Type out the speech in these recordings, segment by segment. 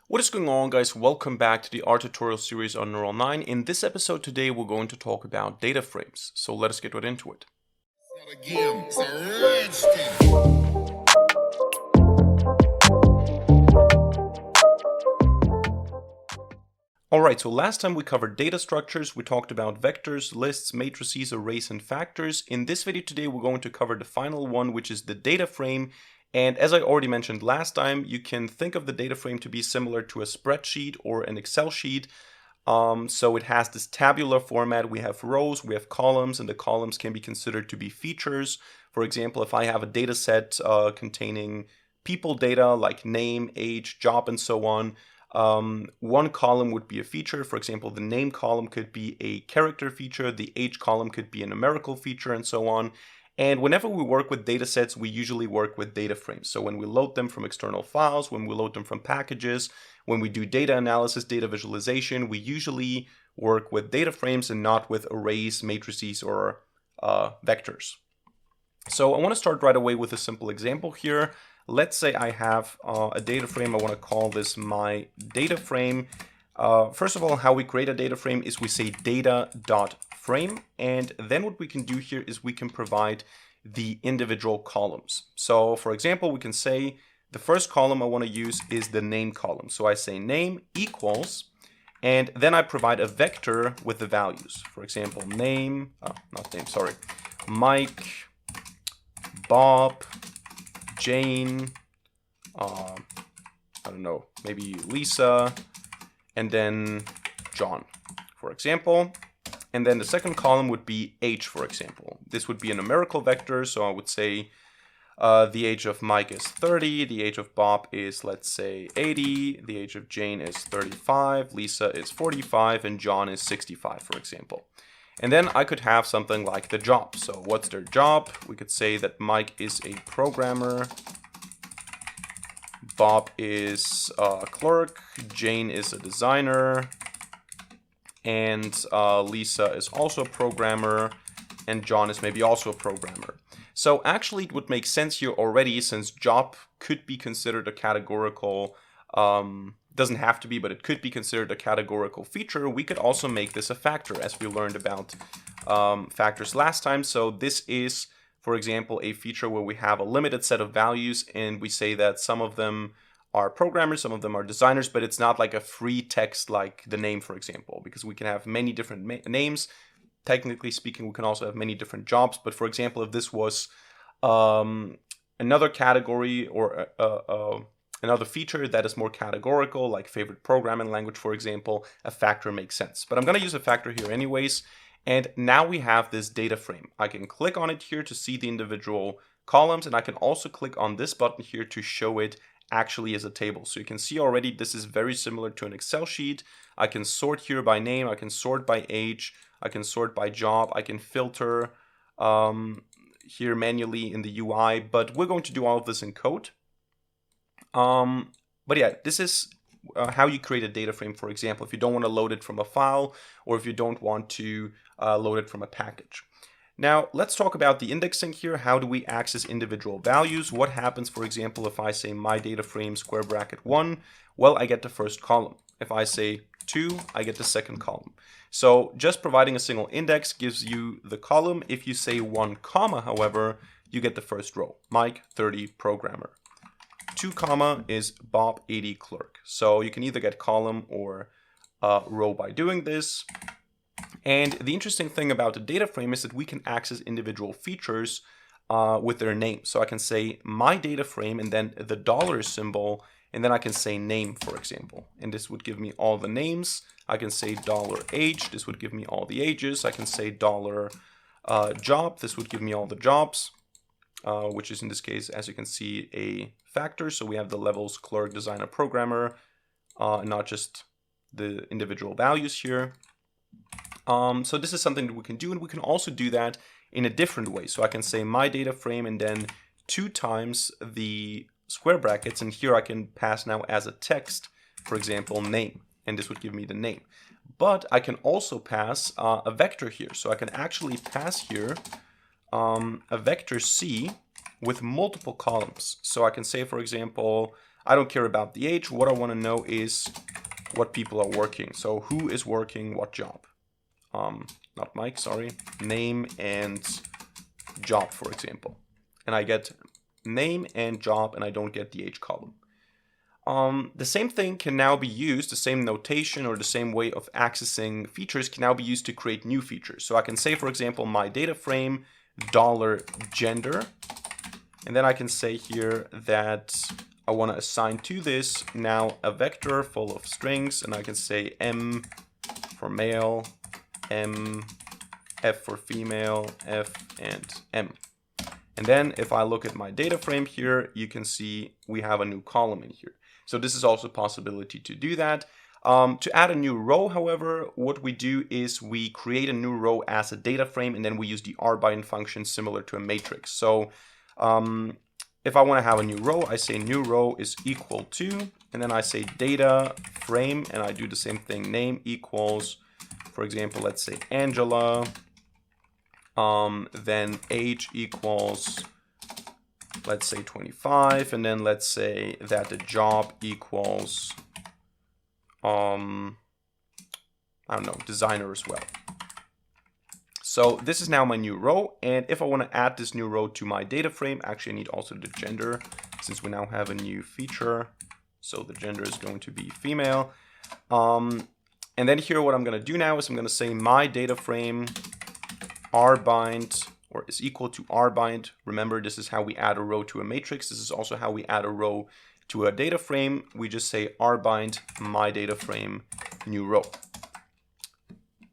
What is going on, guys? Welcome back to the R tutorial series on Neural 9. In this episode today, we're going to talk about data frames. So let us get right into it. Alright, so last time we covered data structures, we talked about vectors, lists, matrices, arrays, and factors. In this video today, we're going to cover the final one, which is the data frame. And as I already mentioned last time, you can think of the data frame to be similar to a spreadsheet or an Excel sheet. So it has this tabular format. We have rows, we have columns, and the columns can be considered to be features. For example, if I have a data set containing people data like name, age, job, and so on, one column would be a feature. For example, the name column could be a character feature, the age column could be a numerical feature, and so on. And whenever we work with data sets, we usually work with data frames. So when we load them from external files, when we load them from packages, when we do data analysis, data visualization, we usually work with data frames and not with arrays, matrices, or vectors. So I want to start right away with a simple example here. Let's say I have a data frame. I want to call this my data frame. First of all, how we create a data frame is we say data.frame, and then what we can do here is we can provide the individual columns. So for example, we can say the first column I want to use is the name column. So I say name equals, and then I provide a vector with the values. For example, Mike, Bob, Jane, I don't know, maybe Lisa, and then John, for example. And then the second column would be age, for example. This would be a numerical vector, so I would say the age of Mike is 30, the age of Bob is, let's say, 80, the age of Jane is 35, Lisa is 45, and John is 65, for example. And then I could have something like the job. So what's their job? We could say that Mike is a programmer, Bob is a clerk, Jane is a designer, and Lisa is also a programmer, and John is maybe also a programmer. So actually it would make sense here already, since job could be considered a categorical, doesn't have to be, but it could be considered a categorical feature. We could also make this a factor, as we learned about factors last time. So this is, for example, a feature where we have a limited set of values, and we say that some of them are programmers, some of them are designers, but it's not like a free text like the name, for example, because we can have many different names. Technically speaking, we can also have many different jobs. But for example, if this was another category or another feature that is more categorical, like favorite programming language, for example, a factor makes sense. But I'm going to use a factor here anyways. And now we have this data frame. I can click on it here to see the individual columns, and I can also click on this button here to show it actually as a table. So you can see already this is very similar to an Excel sheet. I can sort here by name, I can sort by age, I can sort by job, I can filter here manually in the UI, but we're going to do all of this in code. But yeah, this is how you create a data frame, for example, if you don't want to load it from a file, or if you don't want to load it from a package. Now, let's talk about the indexing here. How do we access individual values? What happens, for example, if I say my data frame square bracket 1? Well, I get the first column. If I say 2, I get the second column. So just providing a single index gives you the column. If you say 1 comma, however, you get the first row. Mike, 30, programmer. 2 comma is Bob, 80, clerk. So you can either get column or row by doing this. And the interesting thing about a data frame is that we can access individual features with their name. So I can say my data frame and then the dollar symbol, and then I can say name, for example. And this would give me all the names. I can say dollar age. This would give me all the ages. I can say dollar job. This would give me all the jobs, which is in this case, as you can see, a factor. So we have the levels clerk, designer, programmer, not just the individual values here. So this is something that we can do, and we can also do that in a different way. So I can say my data frame and then 2 times the square brackets, and here I can pass now as a text, for example, name, and this would give me the name. But I can also pass a vector here. So I can actually pass here a vector C with multiple columns. So I can say, for example, I don't care about the age. What I want to know is what people are working. So who is working what job? Not Mike, sorry. Name and job, for example. And I get name and job, and I don't get the age column. The same thing can now be used, the same notation or the same way of accessing features can now be used to create new features. So I can say, for example, my data frame $gender, and then I can say here that I want to assign to this now a vector full of strings, and I can say M for male, M, F for female, F, and M. And then if I look at my data frame here, you can see we have a new column in here. So this is also a possibility to do that. To add a new row, however, what we do is we create a new row as a data frame, and then we use the rbind function similar to a matrix. So if I want to have a new row, I say new row is equal to, and then I say data frame, and I do the same thing, name equals, for example, let's say Angela, then age equals, let's say 25, and then let's say that the job equals, I don't know, designer as well. So this is now my new row, and if I want to add this new row to my data frame, actually I need also the gender, since we now have a new feature. So the gender is going to be female. And then here what I'm going to do now is I'm going to say my data frame rbind, or is equal to rbind. Remember, this is how we add a row to a matrix. This is also how we add a row to a data frame. We just say rbind my data frame new row.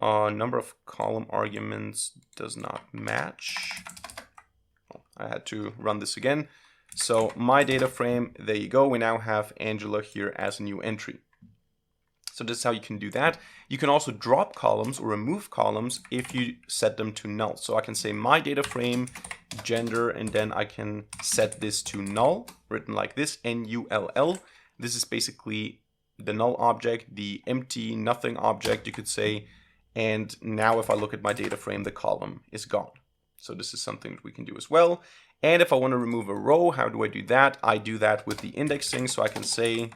Number of column arguments does not match. Oh, I had to run this again. So my data frame, there you go. We now have Angela here as a new entry. So this is how you can do that. You can also drop columns or remove columns if you set them to null. So I can say my data frame gender, and then I can set this to null, written like this, null. This is basically the null object, the empty nothing object, you could say. And now if I look at my data frame, the column is gone. So this is something that we can do as well. And if I want to remove a row, how do I do that? I do that with the indexing. So I can say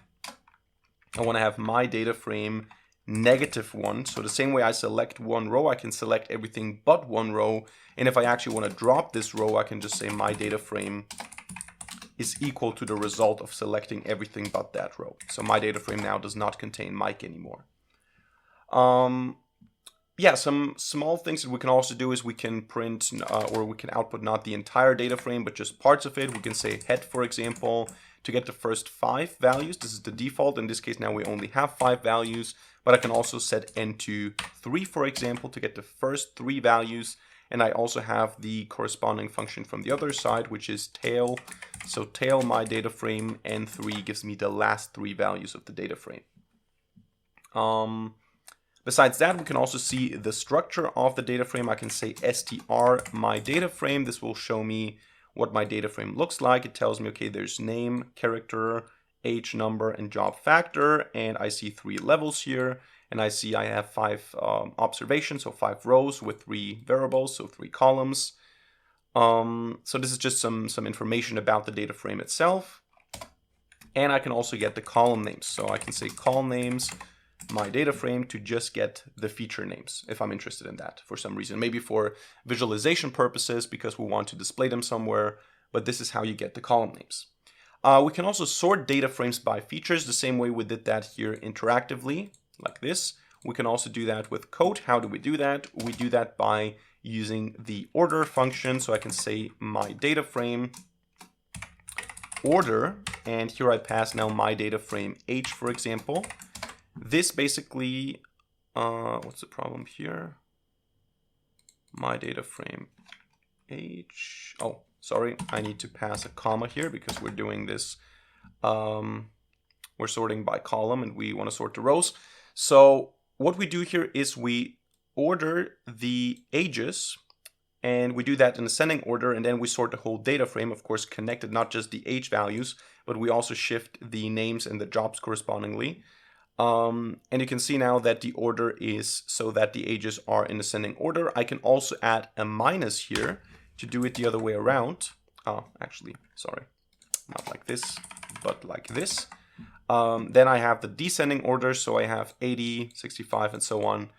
I want to have my data frame -1. So the same way I select one row, I can select everything but one row. And if I actually want to drop this row, I can just say my data frame is equal to the result of selecting everything but that row. So my data frame now does not contain Mike anymore. Yeah, some small things that we can also do is we can print or we can output not the entire data frame, but just parts of it. We can say head, for example, to get the first 5 values. This is the default. In this case, now we only have 5 values, but I can also set n to 3, for example, to get the first 3 values. And I also have the corresponding function from the other side, which is tail. So tail my data frame n3 gives me the last 3 values of the data frame. Besides that, we can also see the structure of the data frame. I can say str my data frame. This will show me what my data frame looks like. It tells me, okay, there's name, character, age, number, and job factor. And I see 3 levels here. And I see I have 5 observations, so 5 rows with 3 variables, so 3 columns. So this is just some information about the data frame itself. And I can also get the column names. So I can say column names my data frame to just get the feature names if I'm interested in that for some reason. Maybe for visualization purposes because we want to display them somewhere, but this is how you get the column names. We can also sort data frames by features the same way we did that here interactively, like this. We can also do that with code. How do we do that? We do that by using the order function. So I can say my data frame order, and here I pass now my data frame age, for example. This basically, what's the problem here? My data frame age. Oh, sorry, I need to pass a comma here because we're doing this. We're sorting by column and we want to sort the rows. So what we do here is we order the ages, and we do that in ascending order, and then we sort the whole data frame, of course, connected not just the age values, but we also shift the names and the jobs correspondingly. And you can see now that the order is so that the ages are in ascending order. I can also add a minus here to do it the other way around. Oh, actually, sorry, not like this. but like this. Then I have the descending order, so I have 80, 65, and so on.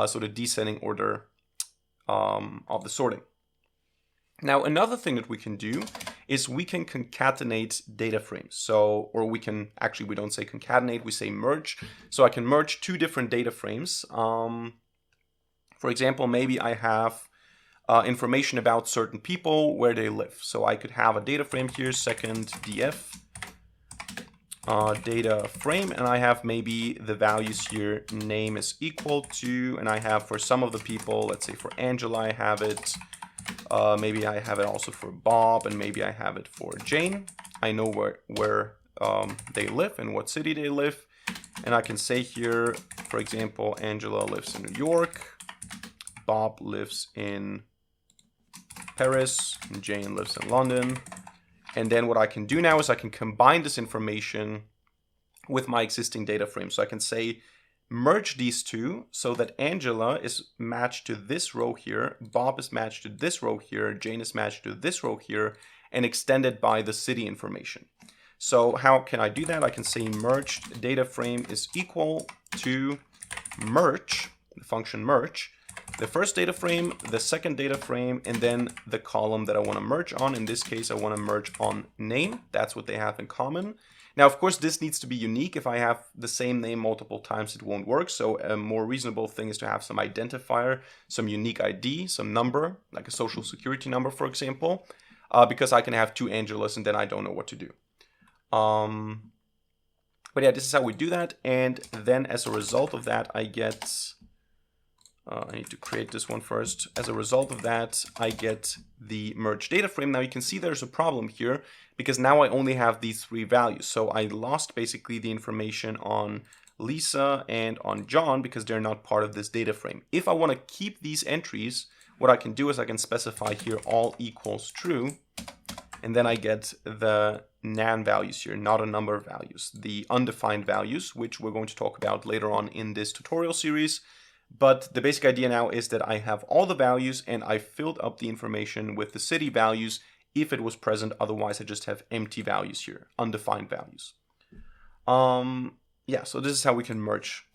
So the descending order of the sorting. Now, another thing that we can do is we can concatenate data frames. So, or we can, actually we don't say concatenate, we say merge. So I can merge two different data frames. For example, maybe I have information about certain people, where they live. So I could have a data frame here, second df data frame, and I have maybe the values here, name is equal to, and I have for some of the people, let's say for Angela, I have it, maybe I have it also for Bob, and maybe I have it for Jane. I know where they live and what city they live, and I can say here, for example, Angela lives in New York, Bob lives in Paris, and Jane lives in London. And then what I can do now is I can combine this information with my existing data frame. So I can say merge these two so that Angela is matched to this row here, Bob is matched to this row here, Jane is matched to this row here, and extended by the city information. So how can I do that? I can say merged data frame is equal to merge, the function merge, the first data frame, the second data frame, and then the column that I want to merge on. In this case, I want to merge on name. That's what they have in common. Now, of course, this needs to be unique. If I have the same name multiple times, it won't work. So a more reasonable thing is to have some identifier, some unique ID, some number, like a social security number, for example, because I can have two Angelas and then I don't know what to do. But yeah, this is how we do that. And then as a result of that, I get... I need to create this one first. As a result of that, I get the merge data frame. Now you can see there's a problem here because now I only have these three values. So I lost basically the information on Lisa and on John because they're not part of this data frame. If I want to keep these entries, what I can do is I can specify here all equals true. And then I get the nan values here, not a number of values, the undefined values, which we're going to talk about later on in this tutorial series. But the basic idea now is that I have all the values and I filled up the information with the city values if it was present. Otherwise, I just have empty values here, undefined values. Yeah, so this is how we can merge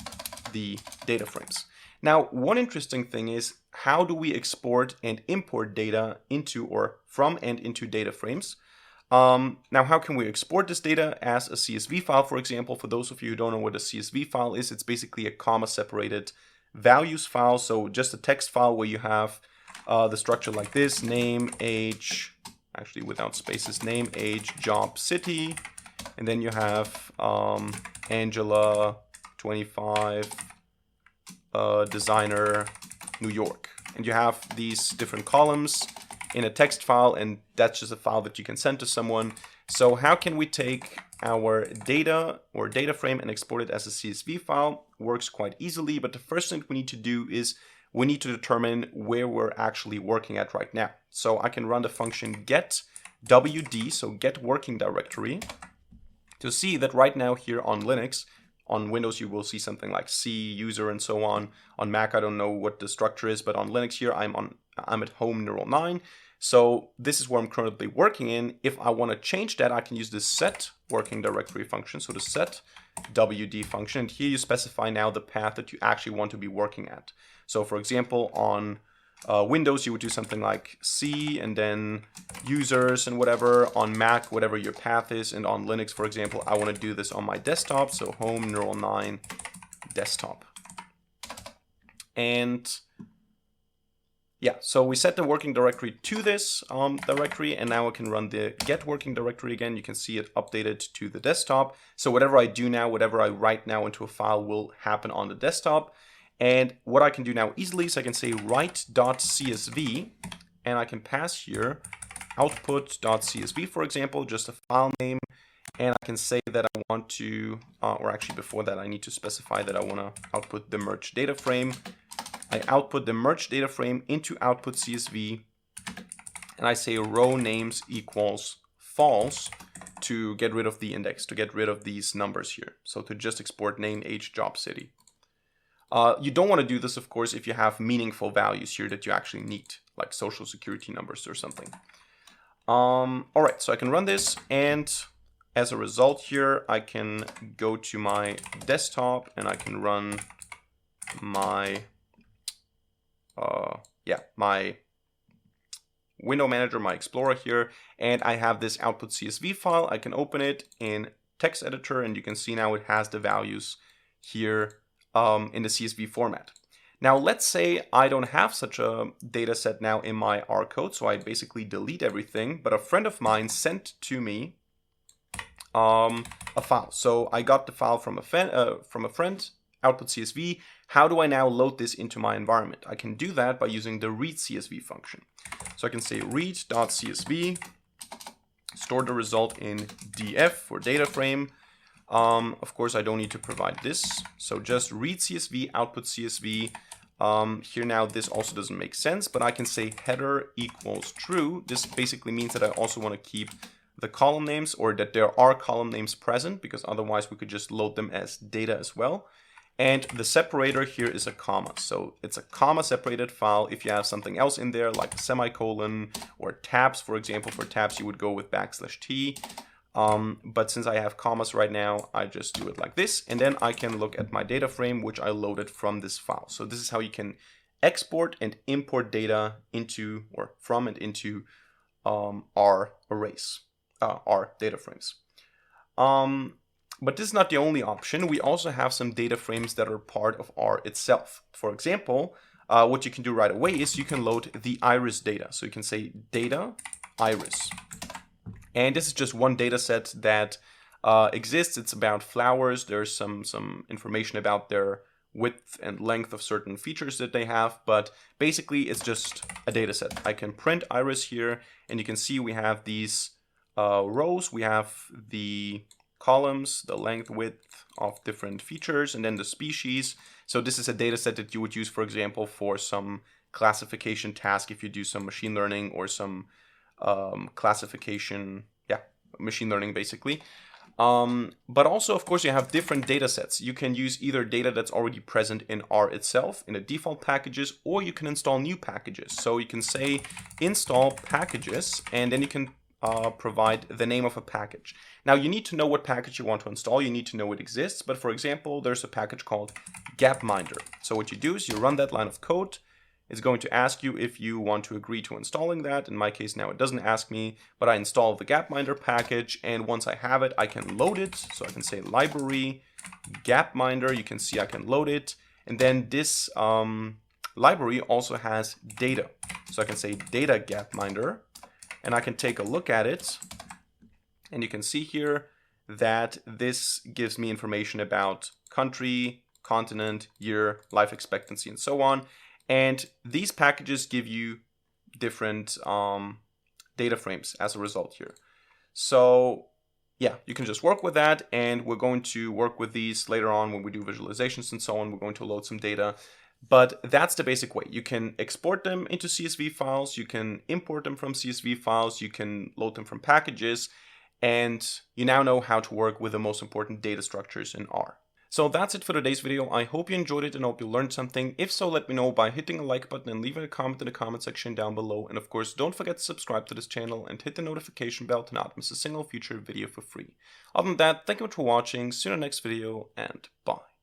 the data frames. Now, one interesting thing is how do we export and import data into or from and into data frames? Now, how can we export this data as a CSV file, for example? For those of you who don't know what a CSV file is, it's basically a comma-separated values file, so just a text file where you have the structure like this, name, age, actually without spaces, name, age, job, city, and then you have Angela, 25, designer, New York. And you have these different columns in a text file, and that's just a file that you can send to someone. So how can we take our data or data frame and export it as a CSV file? Works quite easily, but the first thing we need to do is we need to determine where we're actually working at right now. So I can run the function get wd, so get working directory, to see that right now here on Linux, on Windows you will see something like C, user, and so on. On Mac I don't know what the structure is, but on Linux here I'm at home neural 9. So this is where I'm currently working in. If I want to change that, I can use the set working directory function. So the set wd function, and here you specify now the path that you actually want to be working at. So for example, on Windows, you would do something like C and then users and whatever. On Mac, whatever your path is. And on Linux, for example, I want to do this on my desktop. So home neural 9 desktop. And yeah, so we set the working directory to this directory, and now I can run the get working directory again. You can see it updated to the desktop. So whatever I do now, whatever I write now into a file will happen on the desktop. And what I can do now easily is I can say write.csv, and I can pass here output.csv, for example, just a file name. And I can say that I want to, or actually before that, I need to specify that I want to output the merge data frame. I output the merge data frame into output CSV, and I say row names equals false to get rid of the index, to get rid of these numbers here. So to just export name, age, job, city. You don't want to do this, of course, if you have meaningful values here that you actually need, like social security numbers or something. All right, so I can run this, and as a result here, I can go to my desktop and I can run my, my window manager, my Explorer here, and I have this output CSV file. I can open it in text editor, and you can see now it has the values here in the CSV format. Now, let's say I don't have such a data set now in my R code, so I basically delete everything, but a friend of mine sent to me a file. So I got the file from a friend, output CSV. How do I now load this into my environment? I can do that by using the read CSV function. So I can say read.csv, store the result in df for data frame. Of course, I don't need to provide this. So just read CSV, output CSV. Here now, this also doesn't make sense, but I can say header equals true. This basically means that I also want to keep the column names, or that there are column names present, because otherwise we could just load them as data as well. And the separator here is a comma. So it's a comma separated file. If you have something else in there, like a semicolon or tabs, for example, for tabs, you would go with \t. But since I have commas right now, I just do it like this. And then I can look at my data frame, which I loaded from this file. So this is how you can export and import data into, or from and into R arrays, R data frames. But this is not the only option. We also have some data frames that are part of R itself. For example, what you can do right away is you can load the iris data. So you can say data iris. And this is just one data set that exists. It's about flowers. There's some information about their width and length of certain features that they have. But basically, it's just a data set. I can print iris here, and you can see we have these rows. We have the columns, the length, width of different features, and then the species. So this is a data set that you would use, for example, for some classification task if you do some machine learning or some classification, machine learning basically. But also, of course, you have different data sets. You can use either data that's already present in R itself, in the default packages, or you can install new packages. So you can say install packages, and then you can provide the name of a package. Now you need to know what package you want to install. You need to know it exists. But for example, there's a package called Gapminder. So what you do is you run that line of code. It's going to ask you if you want to agree to installing that. In my case now, it doesn't ask me, but I install the Gapminder package. And once I have it, I can load it. So I can say library Gapminder. You can see I can load it. And then this library also has data. So I can say data Gapminder. And I can take a look at it, and you can see here that this gives me information about country, continent, year, life expectancy, and so on. And these packages give you different data frames as a result here. So yeah, you can just work with that, and we're going to work with these later on when we do visualizations and so on. We're going to load some data. But that's the basic way. You can export them into CSV files, you can import them from CSV files, you can load them from packages, and you now know how to work with the most important data structures in R. So that's it for today's video. I hope you enjoyed it and hope you learned something. If so, let me know by hitting a like button and leaving a comment in the comment section down below. And of course, don't forget to subscribe to this channel and hit the notification bell to not miss a single future video for free. Other than that, thank you much for watching, see you in the next video, and bye.